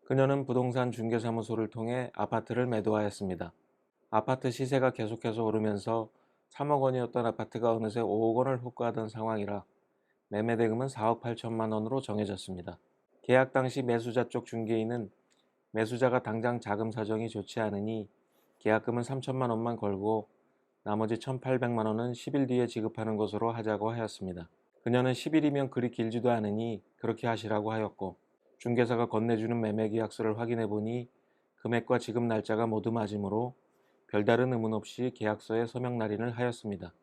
그녀는 부동산 중개사무소를 통해 아파트를 매도하였습니다. 아파트 시세가 계속해서 오르면서 3억 원이었던 아파트가 어느새 5억 원을 호가하던 상황이라 매매 대금은 4억 8천만 원으로 정해졌습니다. 계약 당시 매수자 쪽 중개인은 매수자가 당장 자금 사정이 좋지 않으니 계약금은 3천만 원만 걸고 나머지 1,800만 원은 10일 뒤에 지급하는 것으로 하자고 하였습니다. 그녀는 10일이면 그리 길지도 않으니 그렇게 하시라고 하였고, 중개사가 건네주는 매매 계약서를 확인해 보니 금액과 지급 날짜가 모두 맞으므로 별다른 의문 없이 계약서에 서명 날인을 하였습니다.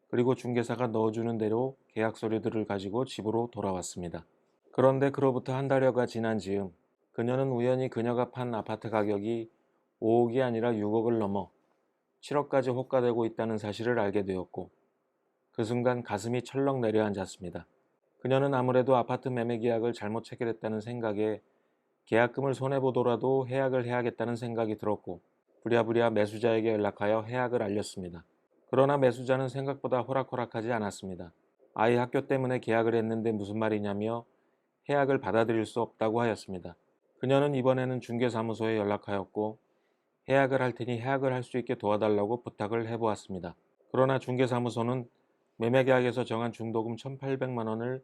그리고 중개사가 넣어주는 대로 계약 서류들을 가지고 집으로 돌아왔습니다. 그런데 그로부터 한 달여가 지난 즈음 그녀는 우연히 그녀가 판 아파트 가격이 5억이 아니라 6억을 넘어 7억까지 호가되고 있다는 사실을 알게 되었고, 그 순간 가슴이 철렁 내려앉았습니다. 그녀는 아무래도 아파트 매매 계약을 잘못 체결했다는 생각에 계약금을 손해보더라도 해약을 해야겠다는 생각이 들었고, 부랴부랴 매수자에게 연락하여 해약을 알렸습니다. 그러나 매수자는 생각보다 호락호락하지 않았습니다. 아이 학교 때문에 계약을 했는데 무슨 말이냐며 해약을 받아들일 수 없다고 하였습니다. 그녀는 이번에는 중개사무소에 연락하였고 해약을 할 테니 해약을 할 수 있게 도와달라고 부탁을 해보았습니다. 그러나 중개사무소는 매매계약에서 정한 중도금 1,800만 원을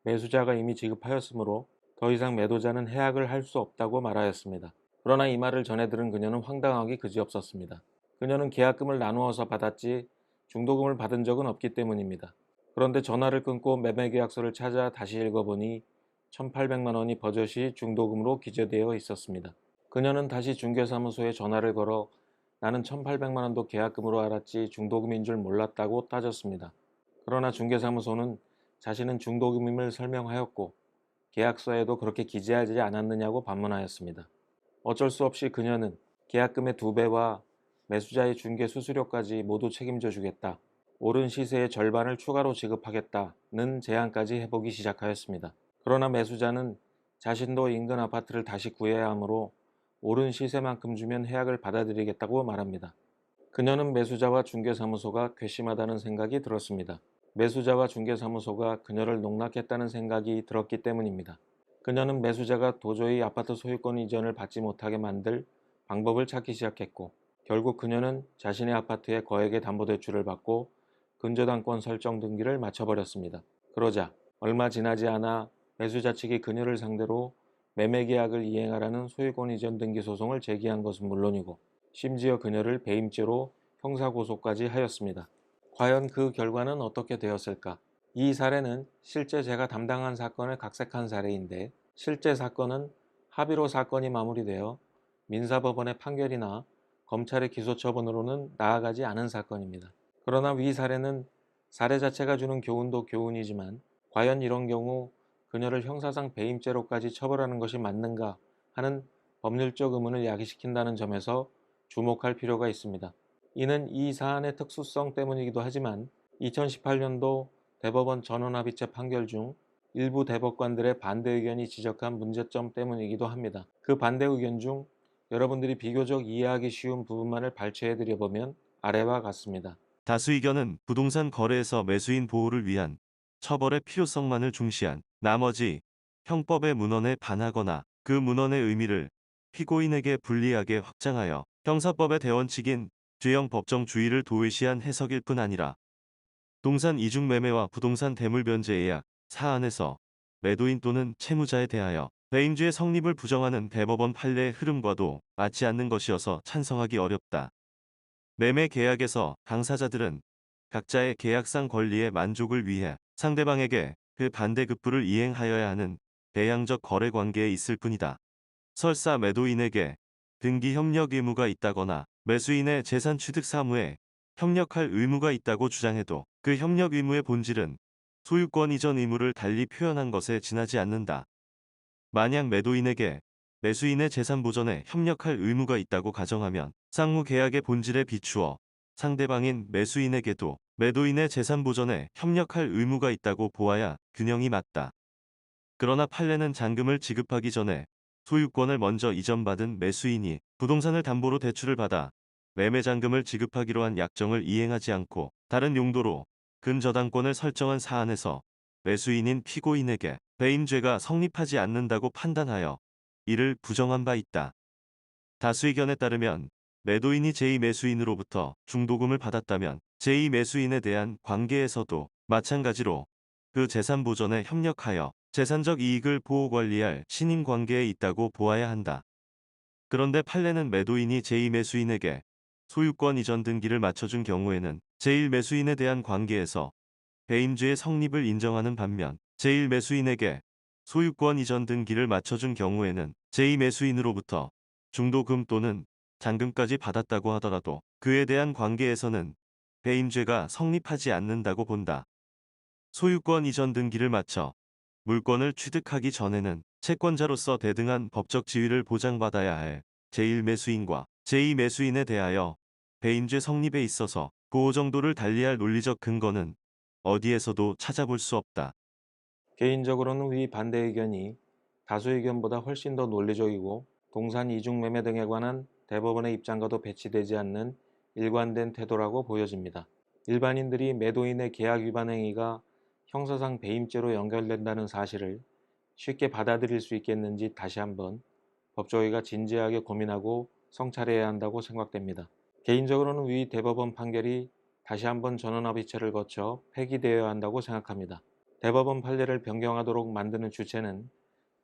매수자가 이미 지급하였으므로 더 이상 매도자는 해약을 할 수 없다고 말하였습니다. 그러나 이 말을 전해 들은 그녀는 황당하기 그지없었습니다. 그녀는 계약금을 나누어서 받았지 중도금을 받은 적은 없기 때문입니다. 그런데 전화를 끊고 매매계약서를 찾아 다시 읽어보니 1,800만 원이 버젓이 중도금으로 기재되어 있었습니다. 그녀는 다시 중개사무소에 전화를 걸어 나는 1,800만 원도 계약금으로 알았지 중도금인 줄 몰랐다고 따졌습니다. 그러나 중개사무소는 자신은 중도금임을 설명하였고 계약서에도 그렇게 기재하지 않았느냐고 반문하였습니다. 어쩔 수 없이 그녀는 계약금의 2배와 매수자의 중개 수수료까지 모두 책임져 주겠다, 오른 시세의 절반을 추가로 지급하겠다는 제안까지 해보기 시작하였습니다. 그러나 매수자는 자신도 인근 아파트를 다시 구해야 하므로 오른 시세만큼 주면 해약을 받아들이겠다고 말합니다. 그녀는 매수자와 중개사무소가 괘씸하다는 생각이 들었습니다. 매수자와 중개사무소가 그녀를 농락했다는 생각이 들었기 때문입니다. 그녀는 매수자가 도저히 아파트 소유권 이전을 받지 못하게 만들 방법을 찾기 시작했고, 결국 그녀는 자신의 아파트에 거액의 담보대출을 받고 근저당권 설정 등기를 마쳐버렸습니다. 그러자 얼마 지나지 않아 매수자 측이 그녀를 상대로 매매계약을 이행하라는 소유권 이전 등기 소송을 제기한 것은 물론이고 심지어 그녀를 배임죄로 형사고소까지 하였습니다. 과연 그 결과는 어떻게 되었을까? 이 사례는 실제 제가 담당한 사건을 각색한 사례인데, 실제 사건은 합의로 사건이 마무리되어 민사법원의 판결이나 검찰의 기소처분으로는 나아가지 않은 사건입니다. 그러나 위 사례는 사례 자체가 주는 교훈도 교훈이지만 과연 이런 경우 그녀를 형사상 배임죄로까지 처벌하는 것이 맞는가 하는 법률적 의문을 야기시킨다는 점에서 주목할 필요가 있습니다. 이는 이 사안의 특수성 때문이기도 하지만 2018년도 대법원 전원합의체 판결 중 일부 대법관들의 반대 의견이 지적한 문제점 때문이기도 합니다. 그 반대 의견 중 여러분들이 비교적 이해하기 쉬운 부분만을 발췌해드려 보면 아래와 같습니다. 다수 의견은 부동산 거래에서 매수인 보호를 위한 처벌의 필요성만을 중시한 나머지 형법의 문헌에 반하거나 그 문헌의 의미를 피고인에게 불리하게 확장하여 형사법의 대원칙인 죄형 법정주의를 도외시한 해석일 뿐 아니라 부동산 이중매매와 부동산 대물변제 예약 사안에서 매도인 또는 채무자에 대하여 배임죄의 성립을 부정하는 대법원 판례의 흐름과도 맞지 않는 것이어서 찬성하기 어렵다. 매매 계약에서 당사자들은 각자의 계약상 권리의 만족을 위해 상대방에게 그 반대급부를 이행하여야 하는 대양적 거래 관계에 있을 뿐이다. 설사 매도인에게 등기 협력 의무가 있다거나 매수인의 재산 취득 사무에 협력할 의무가 있다고 주장해도 그 협력 의무의 본질은 소유권 이전 의무를 달리 표현한 것에 지나지 않는다. 만약 매도인에게 매수인의 재산 보전에 협력할 의무가 있다고 가정하면 상호 계약의 본질에 비추어 상대방인 매수인에게도 매도인의 재산 보전에 협력할 의무가 있다고 보아야 균형이 맞다. 그러나 판례는 잔금을 지급하기 전에 소유권을 먼저 이전받은 매수인이 부동산을 담보로 대출을 받아 매매잔금을 지급하기로 한 약정을 이행하지 않고 다른 용도로 근저당권을 설정한 사안에서 매수인인 피고인에게 배임죄가 성립하지 않는다고 판단하여 이를 부정한 바 있다. 다수 의견에 따르면 매도인이 제2매수인으로부터 중도금을 받았다면 제2매수인에 대한 관계에서도 마찬가지로 그 재산 보전에 협력하여 재산적 이익을 보호 관리할 신임 관계에 있다고 보아야 한다. 그런데 판례는 매도인이 제2매수인에게 소유권 이전 등기를 맞춰준 경우에는 제1매수인에 대한 관계에서 배임죄의 성립을 인정하는 반면 제1매수인에게 소유권 이전 등기를 맞춰준 경우에는 제2매수인으로부터 중도금 또는 잔금까지 받았다고 하더라도 그에 대한 관계에서는 배임죄가 성립하지 않는다고 본다. 소유권 이전 등기를 마쳐 물권을 취득하기 전에는 채권자로서 대등한 법적 지위를 보장받아야 할 제1매수인과 제2매수인에 대하여 배임죄 성립에 있어서 보호 정도를 달리할 논리적 근거는 어디에서도 찾아볼 수 없다. 개인적으로는 위 반대 의견이 다수 의견보다 훨씬 더 논리적이고 동산 이중 매매 등에 관한 대법원의 입장과도 배치되지 않는 일관된 태도라고 보여집니다. 일반인들이 매도인의 계약 위반 행위가 형사상 배임죄로 연결된다는 사실을 쉽게 받아들일 수 있겠는지 다시 한번 법조계가 진지하게 고민하고 성찰해야 한다고 생각됩니다. 개인적으로는 위 대법원 판결이 다시 한번 전원합의체를 거쳐 폐기되어야 한다고 생각합니다. 대법원 판례를 변경하도록 만드는 주체는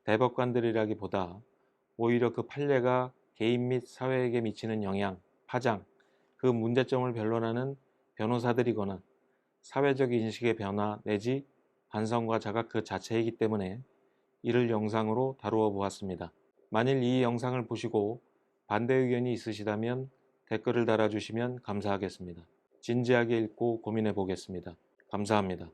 대법관들이라기보다 오히려 그 판례가 개인 및 사회에게 미치는 영향, 파장, 그 문제점을 변론하는 변호사들이거나 사회적 인식의 변화 내지 반성과 자각 그 자체이기 때문에 이를 영상으로 다루어 보았습니다. 만일 이 영상을 보시고 반대 의견이 있으시다면 댓글을 달아주시면 감사하겠습니다. 진지하게 읽고 고민해 보겠습니다. 감사합니다.